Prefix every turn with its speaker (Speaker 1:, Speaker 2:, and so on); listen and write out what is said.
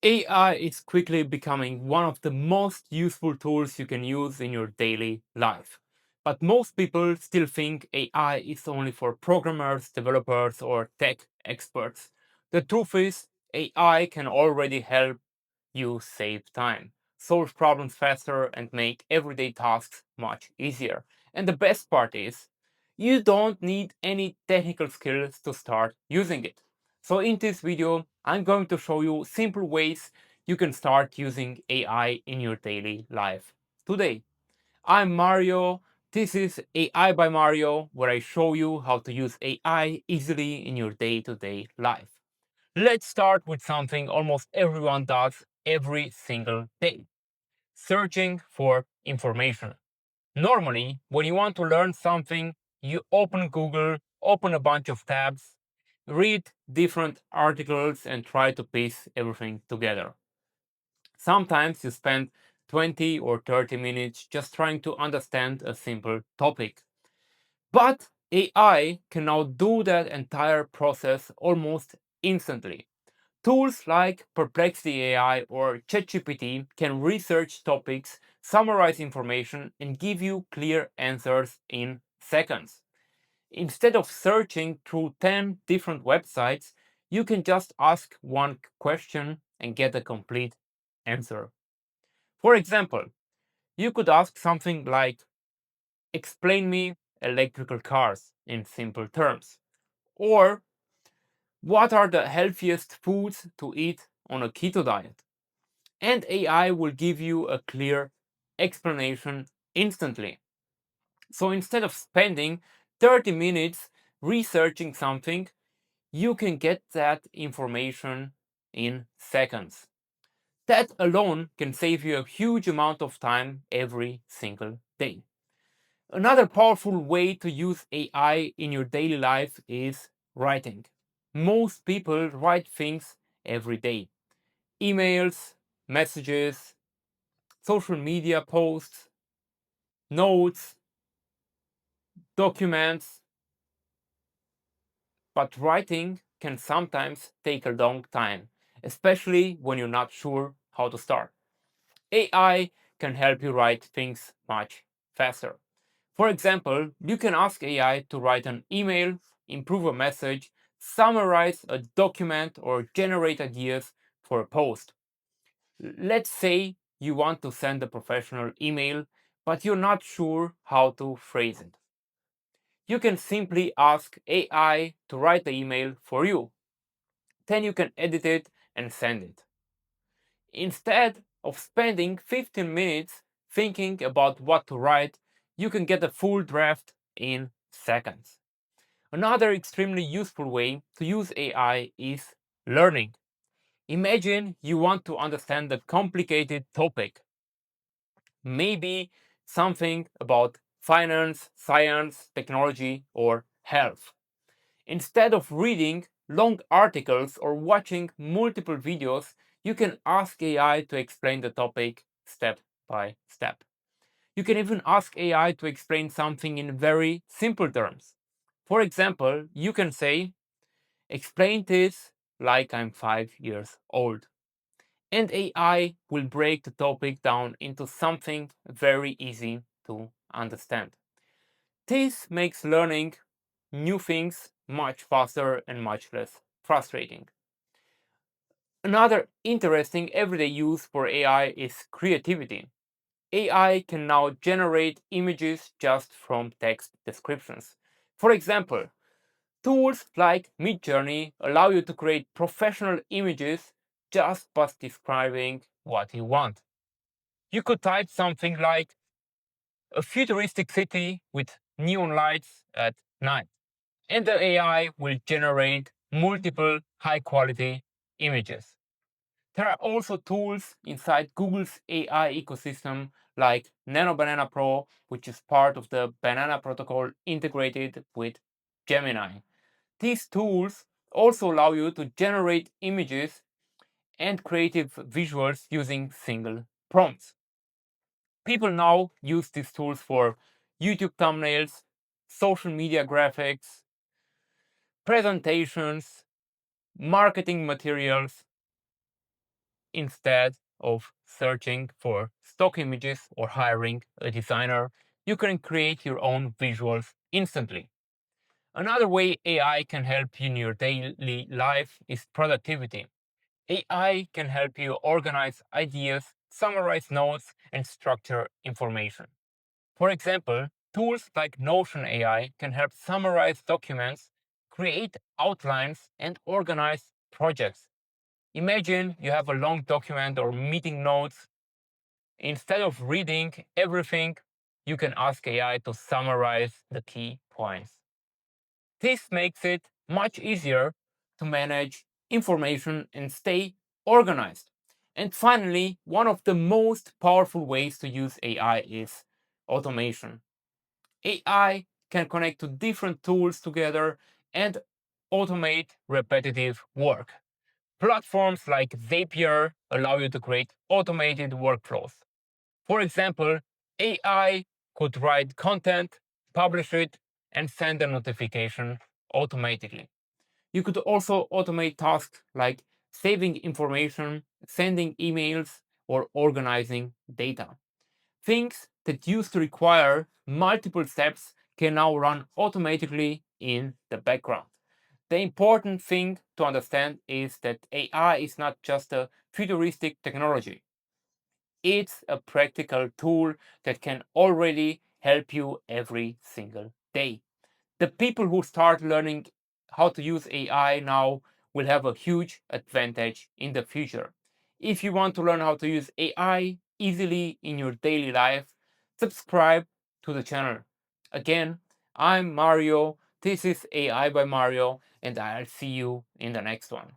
Speaker 1: AI is quickly becoming one of the most useful tools you can use in your daily life. But most people still think AI is only for programmers, developers, or tech experts. The truth is, AI can already help you save time, solve problems faster, and make everyday tasks much easier. And the best part is, you don't need any technical skills to start using it. So in this video, I'm going to show you simple ways you can start using AI in your daily life. Today, I'm Mario. This is AI by Mario, where I show you how to use AI easily in your day-to-day life. Let's start with something almost everyone does every single day: searching for information. Normally, when you want to learn something, you open Google, open a bunch of tabs, read different articles, and try to piece everything together. Sometimes you spend 20 or 30 minutes just trying to understand a simple topic. But AI can now do that entire process almost instantly. Tools like Perplexity AI or ChatGPT can research topics, summarize information, and give you clear answers in seconds. Instead of searching through 10 different websites, you can just ask one question and get a complete answer. For example, you could ask something like, "Explain me electrical cars in simple terms," or "What are the healthiest foods to eat on a keto diet?" And AI will give you a clear explanation instantly. So instead of spending 30 minutes researching something, you can get that information in seconds. That alone can save you a huge amount of time every single day. Another powerful way to use AI in your daily life is writing. Most people write things every day: emails, messages, social media posts, notes, documents, but writing can sometimes take a long time, especially when you're not sure how to start. AI can help you write things much faster. For example, you can ask AI to write an email, improve a message, summarize a document, or generate ideas for a post. Let's say you want to send a professional email, but you're not sure how to phrase it. You can simply ask AI to write the email for you. Then you can edit it and send it. Instead of spending 15 minutes thinking about what to write, you can get a full draft in seconds. Another extremely useful way to use AI is learning. Imagine you want to understand a complicated topic, maybe something about finance, science, technology, or health. Instead of reading long articles or watching multiple videos, you can ask AI to explain the topic step by step. You can even ask AI to explain something in very simple terms. For example, you can say, "Explain this like I'm 5 years old." And AI will break the topic down into something very easy to understand. This makes learning new things much faster and much less frustrating. Another interesting everyday use for AI is creativity. AI can now generate images just from text descriptions. For example, tools like Midjourney allow you to create professional images just by describing what you want. You could type something like "a futuristic city with neon lights at night," and the AI will generate multiple high quality images. There are also tools inside Google's AI ecosystem like Nano Banana Pro, which is part of the Banana Protocol integrated with Gemini. These tools also allow you to generate images and creative visuals using single prompts. People now use these tools for YouTube thumbnails, social media graphics, presentations, marketing materials, instead of searching for stock images or hiring a designer, you can create your own visuals instantly. Another way AI can help you in your daily life is productivity. AI can help you organize ideas, summarize notes, and structure information. For example, tools like Notion AI can help summarize documents, create outlines, and organize projects. Imagine you have a long document or meeting notes. Instead of reading everything, you can ask AI to summarize the key points. This makes it much easier to manage information and stay organized. And finally, one of the most powerful ways to use AI is automation. AI can connect to different tools together and automate repetitive work. Platforms like Zapier allow you to create automated workflows. For example, AI could write content, publish it, and send a notification automatically. You could also automate tasks like saving information, sending emails, or organizing data. Things that used to require multiple steps can now run automatically in the background. The important thing to understand is that AI is not just a futuristic technology. It's a practical tool that can already help you every single day. The people who start learning how to use AI now will have a huge advantage in the future. If you want to learn how to use AI easily in your daily life, subscribe to the channel. Again, I'm Mario. This is AI by Mario, and I'll see you in the next one.